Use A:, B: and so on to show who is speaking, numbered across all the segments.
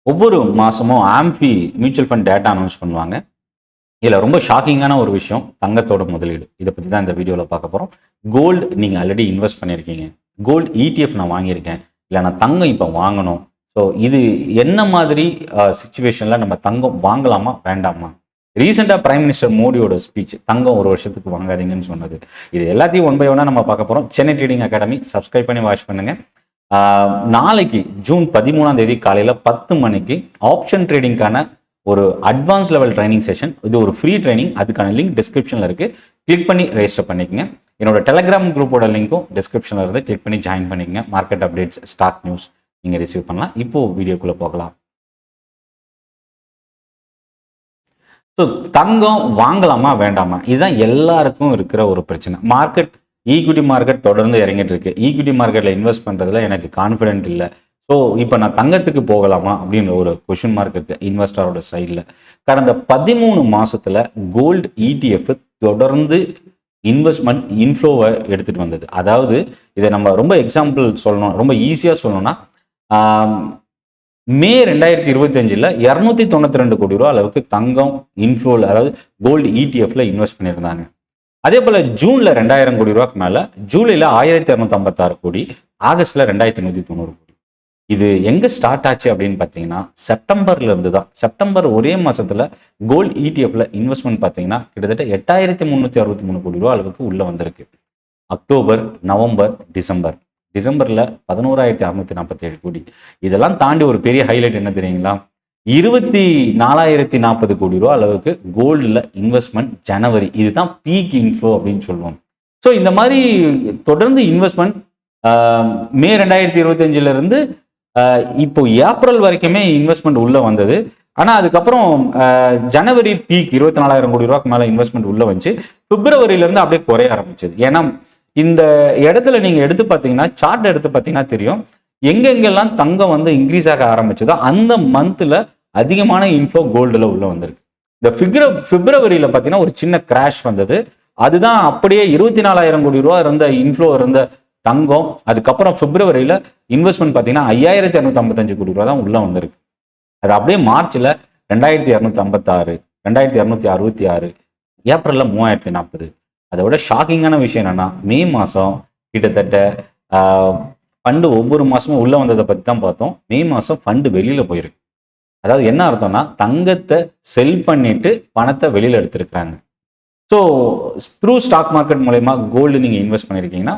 A: ஒவ்வொரு மாதமும் ஆம்பி mutual fund data announce பண்ணுவாங்க. இதில் ரொம்ப ஷாக்கிங்கான ஒரு விஷயம் தங்கத்தோட முதலீடு. இதை பற்றி தான் இந்த வீடியோவில் பார்க்க போகிறோம். கோல்டு நீங்கள் ஆல்ரெடி இன்வெஸ்ட் பண்ணியிருக்கீங்க, கோல்டு ETF நான் வாங்கியிருக்கேன், இல்லை நான் தங்கம் இப்போ வாங்கணும். ஸோ இது என்ன மாதிரி சுச்சுவேஷனில் நம்ம தங்கம் வாங்கலாமா வேண்டாமா? ரீசெண்டாக பிரைம் மினிஸ்டர் மோடியோட ஸ்பீச் தங்கம் ஒரு வருஷத்துக்கு வாங்காதீங்கன்னு சொன்னது. இது எல்லாத்தையும் ஒன் பை ஒன்னாக நம்ம பார்க்க போகிறோம். சென்னை ட்ரேடிங் அகாடமி சப்ஸ்கிரைப் பண்ணி வாட்ச் பண்ணுங்கள். நாளைக்கு ஜூன் 13 காலையில் 10 மணிக்கு ஆப்ஷன் ட்ரேடிங்கான ஒரு அட்வான்ஸ் லெவல் ட்ரைனிங் செஷன். இது ஒரு ஃப்ரீ ட்ரைனிங். அதுக்கான லிங்க் டிஸ்கிரிப்ஷனில் இருக்குது. கிளிக் பண்ணி ரெஜிஸ்டர் பண்ணிக்கங்க. என்னோட டெலகிராம் குரூப்போட லிங்க்கும் டிஸ்கிரிப்ஷனில் இருந்து கிளிக் பண்ணி ஜாயின் பண்ணிக்கங்க. மார்க்கெட் அப்டேட்ஸ், ஸ்டாக் நியூஸ் நீங்கள் ரிசீவ் பண்ணலாம். இப்போது வீடியோக்குள்ளே போகலாம். ஸோ தங்கம் வாங்கலாமா வேண்டாமா, இதுதான் எல்லாருக்கும் இருக்கிற ஒரு பிரச்சனை. மார்க்கெட் ஈக்விட்டி மார்க்கெட் தொடர்ந்து இறங்கிட்டு இருக்கு. ஈக்விட்டி மார்க்கெட்டில் இன்வெஸ்ட் பண்ணுறதுல எனக்கு கான்ஃபிடென்ட் இல்லை. ஸோ இப்போ நான் தங்கத்துக்கு போகலாமா அப்படின்ற ஒரு கொஷின் மார்க் இருக்குது இன்வெஸ்டரோட சைடில். கடந்த 13 மாதத்தில் கோல்டு ETF தொடர்ந்து இன்வெஸ்ட்மெண்ட் இன்ஃப்ளோவை எடுத்துகிட்டு வந்தது. அதாவது இதை நம்ம ரொம்ப எக்ஸாம்பிள் சொல்லணும், ரொம்ப ஈஸியாக சொல்லணும்னா, மே 2025 292 கோடி ரூபா அளவுக்கு தங்கம் இன்ஃப்ளோவில், அதாவது கோல்டு ETFல இன்வெஸ்ட் பண்ணியிருந்தாங்க. அதே போல் ஜூனில் 2000 கோடி ரூபாய்க்கு மேலே, ஜூலையில் 1256 கோடி, ஆகஸ்டில் 2190 கோடி. இது எங்கே ஸ்டார்ட் ஆச்சு அப்படின்னு பார்த்தீங்கன்னா செப்டம்பர்ல இருந்து தான். செப்டம்பர் ஒரே மாதத்தில் கோல்டு ETF இன்வெஸ்ட்மெண்ட் பார்த்தீங்கன்னா கிட்டத்தட்ட 8363 கோடி ரூபா அளவுக்கு உள்ளே வந்திருக்கு. அக்டோபர், நவம்பர், டிசம்பரில் 11647 கோடி. இதெல்லாம் தாண்டி ஒரு பெரிய ஹைலைட் என்ன தெரியுங்களா? 24040 கோடி ரூபா அளவுக்கு கோல்டில் இன்வெஸ்ட்மெண்ட் ஜனவரி. இதுதான் பீக் இன்ஃப்ளோ அப்படின்னு சொல்லுவோம். ஸோ இந்த மாதிரி தொடர்ந்து இன்வெஸ்ட்மெண்ட் மே 2025 இப்போ ஏப்ரல் வரைக்குமே இன்வெஸ்ட்மெண்ட் உள்ளே வந்தது. ஆனால் அதுக்கப்புறம் ஜனவரி பீக் 24,000 கோடி ரூபாய்க்கு மேலே இன்வெஸ்ட்மெண்ட் உள்ளே வந்துச்சு. பிப்ரவரியிலேருந்து அப்படியே குறைய ஆரம்பிச்சது. ஏன்னா இந்த இடத்துல நீங்கள் எடுத்து பார்த்தீங்கன்னா, சார்ட் எடுத்து பார்த்தீங்கன்னா தெரியும், எங்கெங்கெல்லாம் தங்கம் இன்க்ரீஸ் ஆக ஆரம்பிச்சதோ அந்த மந்த்தில் அதிகமான இன்ஃப்ளோ கோல்டில் உள்ளே வந்திருக்கு. இந்த பிப்ரவரியில் பார்த்தீங்கன்னா ஒரு சின்ன கிராஷ் வந்தது. அதுதான் அப்படியே 24,000 கோடி ரூபா இருந்த இன்ஃப்ளோ இருந்த தங்கம் அதுக்கப்புறம் பிப்ரவரியில் இன்வெஸ்ட்மெண்ட் பார்த்தீங்கன்னா 5255 கோடி ரூபா தான் உள்ளே வந்திருக்கு. அது அப்படியே மார்ச்சில் 2256, 2266, ஏப்ரலில் 3040. அதை விட ஷாக்கிங்கான விஷயம் என்னன்னா, மே மாதம் கிட்டத்தட்ட ஃபண்டு ஒவ்வொரு மாதமும் உள்ளே வந்ததை பற்றி தான் பார்த்தோம். மே மாதம் ஃபண்டு வெளியில் போயிருக்கு. அதாவது என்ன அர்த்தம்னா, தங்கத்தை செல் பண்ணிட்டு பணத்தை வெளியில் எடுத்திருக்கிறாங்க. ஸோ த்ரூ ஸ்டாக் மார்க்கெட் மூலயமா கோல்டு நீங்கள் இன்வெஸ்ட் பண்ணியிருக்கீங்கன்னா,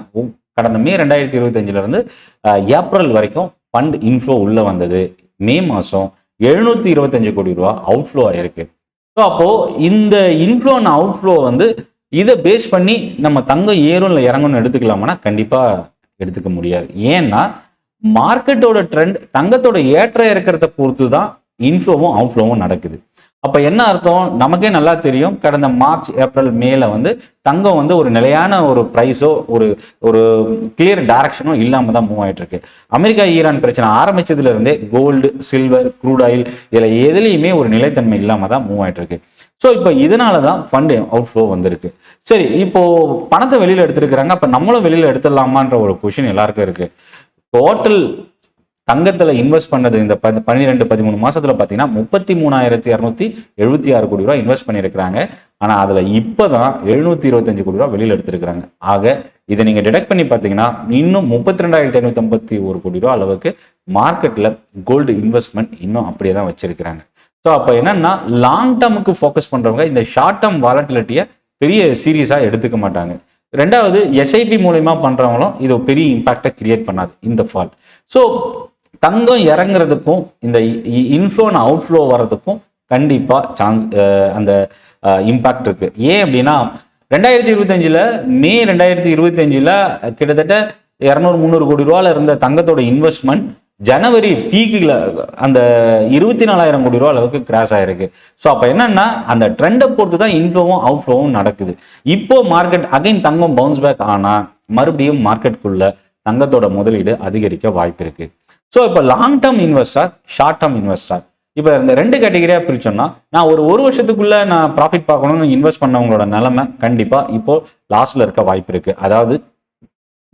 A: கடந்த மே 2025 ஏப்ரல் வரைக்கும் ஃபண்ட் இன்ஃப்ளோ உள்ளே வந்தது. மே மாதம் 725 கோடி ரூபா அவுட்ஃப்ளோ ஆயிருக்கு. ஸோ அப்போது இந்த இன்ஃப்ளோ அண்ட் அவுட்ஃப்ளோ இதை பேஸ் பண்ணி நம்ம தங்கம் ஏறும் இல்லை இறங்கணும்னு எடுத்துக்கலாமான்னா கண்டிப்பாக எடுத்துக்க முடியாது. ஏன்னா மார்க்கெட்டோட ட்ரெண்ட் தங்கத்தோட ஏற்ற இறக்கிறத பொறுத்து தான் இன்ஃப்ளோவும் அவுட்ஃப்ளோவும் நடக்குது. அப்போ என்ன அர்த்தம்? நமக்கே நல்லா தெரியும், கடந்த மார்ச், ஏப்ரல், மேல தங்கம் ஒரு நிலையான ஒரு ப்ரைஸோ ஒரு கிளியர் டைரக்ஷனோ இல்லாமல் தான் மூவ் ஆகிட்டு இருக்கு. அமெரிக்கா ஈரான் பிரச்சனை ஆரம்பிச்சதுல இருந்தே கோல்டு, சில்வர், க்ரூட் ஆயில் இதில் எதுலேயுமே ஒரு நிலைத்தன்மை இல்லாமல் தான் மூவ் ஆகிட்டு இருக்கு. ஸோ இப்போ இதனால தான் ஃபண்டு அவுட்ஃப்ளோ வந்திருக்கு. சரி, இப்போ பணத்தை வெளியில் எடுத்துருக்கிறாங்க, அப்போ நம்மளும் வெளியில் எடுத்துடலாமான்ற ஒரு கொஷின் எல்லாருக்கும் இருக்கு. டோட்டல் தங்கத்தில் இன்வெஸ்ட் பண்ணது இந்த 12-13 மாசத்துல பார்த்தீங்கன்னா 33,276 கோடி ரூபா இன்வெஸ்ட் பண்ணியிருக்கிறாங்க. ஆனால் அதில் இப்போ தான் 725 கோடி ரூபா வெளியில் எடுத்திருக்கிறாங்க. ஆக இதை நீங்கள் டிடெக்ட் பண்ணி பார்த்தீங்கன்னா இன்னும் 32,551 கோடி ரூபா அளவுக்கு மார்க்கெட்டில் கோல்டு இன்வெஸ்ட்மெண்ட் இன்னும் அப்படியே தான் வச்சிருக்கிறாங்க. ஸோ அப்போ என்னன்னா, லாங் டேர்முக்கு ஃபோக்கஸ் பண்ணுறவங்க இந்த ஷார்ட் டேர்ம் வாலட்டிலிட்டியை பெரிய சீரியஸாக எடுத்துக்க மாட்டாங்க. ரெண்டாவது, SIP மூலயமா பண்ணுறவங்களும் இது பெரிய இம்பாக்டை கிரியேட் பண்ணாது இந்த ஃபால். ஸோ தங்கம் இறங்குறதுக்கும் இந்த இன்ஃப்ளோ அண்ட் அவுட்ஃப்ளோ வர்றதுக்கும் கண்டிப்பாக சான்ஸ் அந்த இம்பாக்ட் இருக்கு. ஏன் அப்படின்னா 2025 மே 2025 கிட்டத்தட்ட 200-300 கோடி ரூபாயில் இருந்த தங்கத்தோட இன்வெஸ்ட்மெண்ட் ஜனவரி பீக்கில் அந்த 24,000 கோடி ரூபா அளவுக்கு கிராஷ் ஆயிருக்கு. ஸோ அப்போ என்னன்னா, அந்த ட்ரெண்டை பொறுத்து தான் இன்ஃப்ளோவும் அவுட்ஃப்ளோவும் நடக்குது. இப்போ மார்க்கெட் அகைன் தங்கம் பவுன்ஸ் பேக் ஆனால் மறுபடியும் மார்க்கெட்டுக்குள்ள தங்கத்தோட முதலீடு அதிகரிக்க வாய்ப்பு இருக்கு. ஸோ இப்போ long term investor, short term investor, இப்போ இந்த 2 கேட்டகரியாக பிரிச்சோம்னா, நான் ஒரு வருஷத்துக்குள்ள நான் ப்ராஃபிட் பார்க்கணும்னு இன்வெஸ்ட் பண்ணவங்களோட நிலைமை கண்டிப்பாக இப்போ லாஸ்ட்ல இருக்க வாய்ப்பு இருக்கு. அதாவது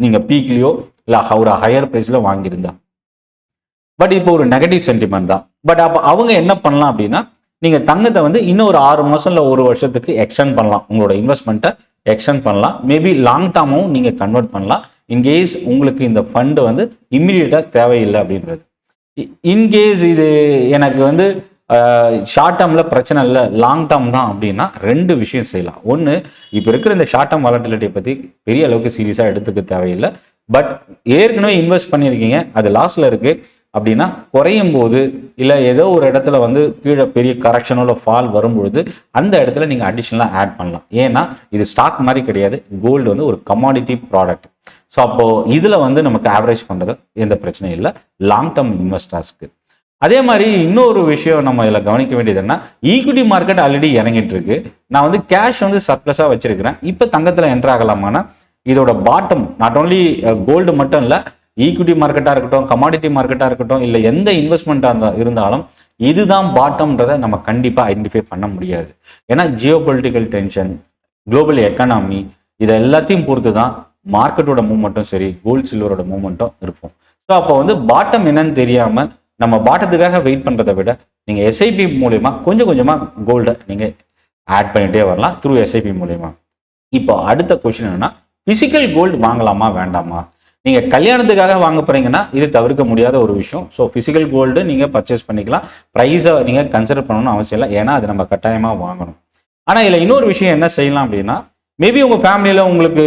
A: நீங்க பீக்லயோ இல்லை ஒரு ஹையர் ப்ரைஸ்ல வாங்கியிருந்தா. பட் இப்போ ஒரு நெகட்டிவ் சென்டிமெண்ட் தான். பட் அப்போ அவங்க என்ன பண்ணலாம் அப்படின்னா, நீங்கள் தங்கத்தை வந்து இன்னும் ஒரு 6 மாதம் இல்லை 1 வருஷத்துக்கு எக்ஸ்டெண்ட் பண்ணலாம். உங்களோட இன்வெஸ்ட்மெண்ட்டை எக்ஸ்டெண்ட் பண்ணலாம். மேபி லாங் டேர்மும் நீங்கள் கன்வெர்ட் பண்ணலாம். இன்கேஸ் உங்களுக்கு இந்த ஃபண்டு வந்து இம்மிடியேட்டாக தேவையில்லை அப்படின்றது. இன்கேஸ் இது எனக்கு வந்து ஷார்ட் டேர்மில் பிரச்சனை இல்லை, லாங் டேர்ம் தான் அப்படின்னா 2 விஷயம் செய்யலாம். ஒன்று, இப்போ இருக்கிற இந்த ஷார்ட் டேர்ம் வாலட்டிலிட்டியை பற்றி பெரிய அளவுக்கு சீரியஸாக எடுத்துக்க தேவையில்லை. பட் ஏற்கனவே இன்வெஸ்ட் பண்ணியிருக்கீங்க, அது லாஸில் இருக்குது அப்படின்னா, குறையும் போது இல்லை ஏதோ ஒரு இடத்துல வந்து கீழே பெரிய கரெக்ஷனோ இல்லை ஃபால் வரும்பொழுது அந்த இடத்துல நீங்கள் அடிஷ்னலாக ஆட் பண்ணலாம். ஏன்னா இது ஸ்டாக் மாதிரி கிடையாது, கோல்டு வந்து ஒரு கமாடிட்டி ப்ராடக்ட். ஸோ அப்போது இதில் வந்து நமக்கு ஆவரேஜ் பண்ணுறது எந்த பிரச்சனையும் இல்லை லாங் டேர்ம் இன்வெஸ்டர்ஸ்க்கு. அதே மாதிரி இன்னொரு விஷயம் நம்ம இதில் கவனிக்க வேண்டியது என்ன, ஈக்விட்டி மார்க்கெட் ஆல்ரெடி இறங்கிட்டு இருக்கு. நான் வந்து கேஷ் வந்து சர்ப்ளஸாக வச்சிருக்கிறேன். இப்போ தங்கத்தில் என்ட்ரு ஆகலாமான்னா, இதோட பாட்டம் நாட் ஓன்லி கோல்டு மட்டும் இல்லை, ஈக்விட்டி மார்க்கெட்டாக இருக்கட்டும், கமாடிட்டி மார்க்கெட்டாக இருக்கட்டும், இல்லை எந்த இன்வெஸ்ட்மெண்ட்டாக இருந்தாலும் இதுதான் பாட்டம்ன்றதை நம்ம கண்டிப்பாக ஐடென்டிஃபை பண்ண முடியாது. ஏன்னா Jio political tension, global economy, இதை எல்லாத்தையும் பொறுத்து தான் மார்க்கெட்டோட மூவ்மெண்ட்டும் சரி, கோல்டு சில்வரோட மூவ்மெண்ட்டும் இருக்கும். ஸோ அப்போ வந்து பாட்டம் என்னன்னு தெரியாமல் நம்ம பாட்டத்துக்காக வெயிட் பண்ணுறதை விட நீங்கள் எஸ்ஐபி மூலயமா கொஞ்சம் கொஞ்சமாக கோல்டை நீங்கள் ஆட் பண்ணிகிட்டே வரலாம் த்ரூ எஸ்ஐபி மூலயமா. இப்போ அடுத்த கொஸ்டின் என்னன்னா, பிசிக்கல் கோல்டு வாங்கலாமா வேண்டாமா? நீங்கள் கல்யாணத்துக்காக வாங்க போகிறீங்கன்னா இது தவிர்க்க முடியாத ஒரு விஷயம். ஸோ ஃபிசிக்கல் கோல்டு நீங்கள் பர்ச்சேஸ் பண்ணிக்கலாம். ப்ரைஸை நீங்கள் கன்சிடர் பண்ணணும்னு அவசியம் இல்லை, ஏன்னா அது நம்ம கட்டாயமாக வாங்கணும். ஆனால் இதில் இன்னொரு விஷயம் என்ன செய்யலாம் அப்படின்னா, மேபி உங்கள் ஃபேமிலியில் உங்களுக்கு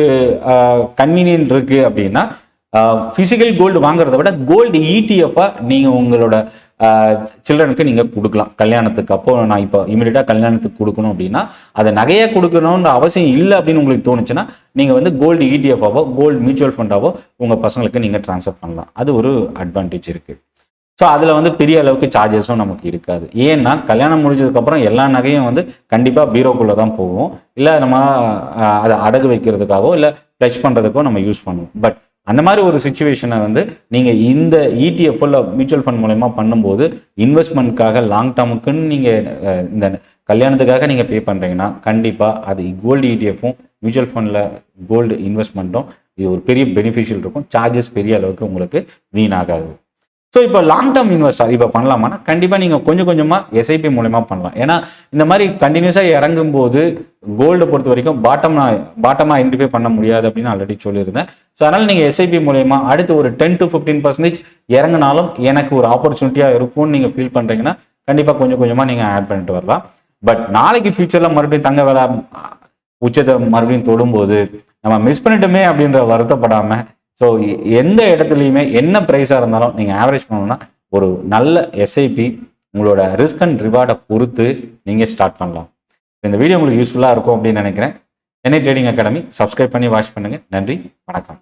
A: கன்வீனியன்ட் இருக்குது அப்படின்னா, ஃபிசிக்கல் கோல்டு வாங்குறத விட கோல்டு இடிஎஃபாக நீங்கள் உங்களோட சில்ட்ரனுக்கு நீங்கள் கொடுக்கலாம். கல்யாணத்துக்கு அப்போ நான் இப்போ இமீடியட்டாக கல்யாணத்துக்கு கொடுக்கணும் அப்படின்னா, அதை நகையாக கொடுக்கணுன்ற அவசியம் இல்லை அப்படின்னு உங்களுக்கு தோணுச்சுன்னா, நீங்கள் வந்து கோல்டு இடிஎஃபாவோ கோல்டு மியூச்சுவல் ஃபண்டாவோ உங்கள் பசங்களுக்கு நீங்கள் ட்ரான்ஸ்ஃபர் பண்ணலாம். அது ஒரு அட்வான்டேஜ் இருக்குது. ஸோ அதில் வந்து பெரிய அளவுக்கு சார்ஜஸும் நமக்கு இருக்காது. ஏன்னா கல்யாணம் முடிஞ்சதுக்கப்புறம் எல்லா நகையும் வந்து கண்டிப்பாக பீரோக்குள்ளே தான் போகும், இல்லை நம்ம அதை அடகு வைக்கிறதுக்காகவோ இல்லை ப்ளச் பண்ணுறதுக்கோ நம்ம யூஸ் பண்ணுவோம். பட் அந்த மாதிரி ஒரு சுச்சுவேஷனை வந்து நீங்கள் இந்த இடிஎஃப் இல்லை மியூச்சுவல் ஃபண்ட் மூலயமா பண்ணும்போது இன்வெஸ்ட்மெண்ட்காக லாங் டேர்முக்குன்னு நீங்கள் இந்த கல்யாணத்துக்காக நீங்கள் பே பண்ணுறீங்கன்னா கண்டிப்பாக அது கோல்டு இடிஎஃப்பும் மியூச்சுவல் ஃபண்டில் கோல்டு இன்வெஸ்ட்மெண்ட்டும் இது ஒரு பெரிய பெனிஃபிஷியல் இருக்கும். சார்ஜஸ் பெரிய அளவுக்கு உங்களுக்கு வீணாகாது. ஸோ இப்போ லாங் டேர்ம் இன்வெஸ்டர் இப்போ பண்ணலாமான்னா கண்டிப்பாக நீங்கள் கொஞ்சம் கொஞ்சமாக எஸ்ஐபி மூலயமா பண்ணலாம். ஏன்னா இந்த மாதிரி கண்டினியூஸாக இறங்கும்போது கோல்டை பொறுத்த வரைக்கும் பாட்டமாக ஐடென்டிஃபை பண்ண முடியாது அப்படின்னு ஆல்ரெடி சொல்லியிருந்தேன். ஸோ அதனால் நீங்கள் எஸ்ஐபி மூலயமா அடுத்து ஒரு 10 to 15% இறங்கினாலும் எனக்கு ஒரு ஆப்பர்ச்சுனிட்டியாக இருக்கும்னு நீங்கள் ஃபீல் பண்ணுறீங்கன்னா கண்டிப்பாக கொஞ்சம் கொஞ்சமாக நீங்கள் ஆட் பண்ணிட்டு வரலாம். பட் நாளைக்கு ஃபியூச்சரில் மறுபடியும் தங்க விலை உச்சத்தை மறுபடியும் தொடும்போது நம்ம மிஸ் பண்ணிட்டோமே அப்படின்ற வருத்தப்படாமல், ஸோ எந்த இடத்துலையுமே என்ன ப்ரைஸாக இருந்தாலும் நீங்கள் ஆவரேஜ் பண்ணணும்னா ஒரு நல்ல எஸ்ஐபி உங்களோட ரிஸ்க் அண்ட் ரிவார்டை பொறுத்து நீங்கள் ஸ்டார்ட் பண்ணலாம். இந்த வீடியோ உங்களுக்கு யூஸ்ஃபுல்லாக இருக்கும் அப்படின்னு நினைக்கிறேன். சென்னை ட்ரேடிங் அகாடமி சப்ஸ்கிரைப் பண்ணி வாட்ச் பண்ணுங்கள். நன்றி, வணக்கம்.